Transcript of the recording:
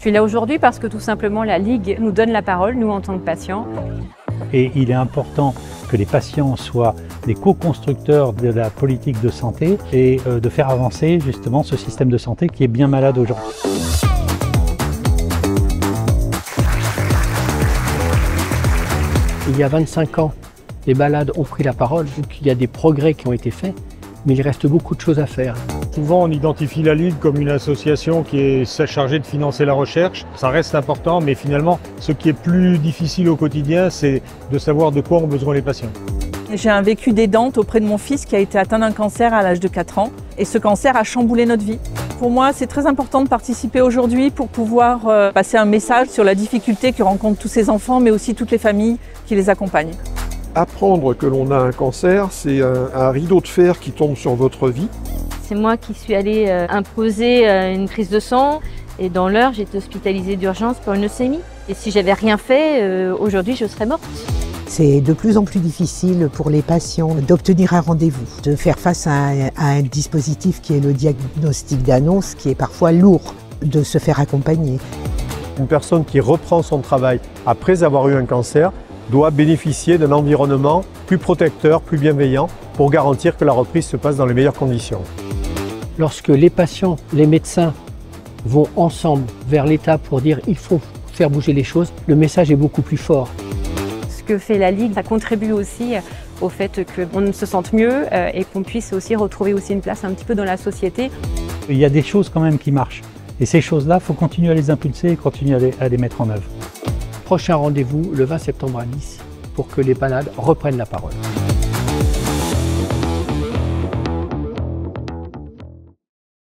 suis là aujourd'hui parce que tout simplement la Ligue nous donne la parole, nous en tant que patients. Et il est important que les patients soient des co-constructeurs de la politique de santé et de faire avancer justement ce système de santé qui est bien malade aujourd'hui. Il y a 25 ans, les malades ont pris la parole, donc il y a des progrès qui ont été faits, mais il reste beaucoup de choses à faire. Souvent on identifie la Ligue comme une association qui est chargée de financer la recherche. Ça reste important, mais finalement ce qui est plus difficile au quotidien, c'est de savoir de quoi ont besoin les patients. J'ai un vécu d'aidante auprès de mon fils qui a été atteint d'un cancer à l'âge de 4 ans et ce cancer a chamboulé notre vie. Pour moi, c'est très important de participer aujourd'hui pour pouvoir passer un message sur la difficulté que rencontrent tous ces enfants, mais aussi toutes les familles qui les accompagnent. Apprendre que l'on a un cancer, c'est un rideau de fer qui tombe sur votre vie. C'est moi qui suis allée imposer une prise de sang et dans l'heure, j'ai été hospitalisée d'urgence pour une leucémie. Et si j'avais rien fait, aujourd'hui, je serais morte. C'est de plus en plus difficile pour les patients d'obtenir un rendez-vous, de faire face à un dispositif qui est le diagnostic d'annonce, qui est parfois lourd, de se faire accompagner. Une personne qui reprend son travail après avoir eu un cancer doit bénéficier d'un environnement plus protecteur, plus bienveillant, pour garantir que la reprise se passe dans les meilleures conditions. Lorsque les patients, les médecins vont ensemble vers l'État pour dire qu'il faut faire bouger les choses, le message est beaucoup plus fort. Ce que fait la Ligue, ça contribue aussi au fait qu'on se sente mieux et qu'on puisse aussi retrouver aussi une place un petit peu dans la société. Il y a des choses quand même qui marchent. Et ces choses-là, il faut continuer à les impulser et continuer à les mettre en œuvre. Prochain rendez-vous le 20 septembre à Nice pour que les malades reprennent la parole.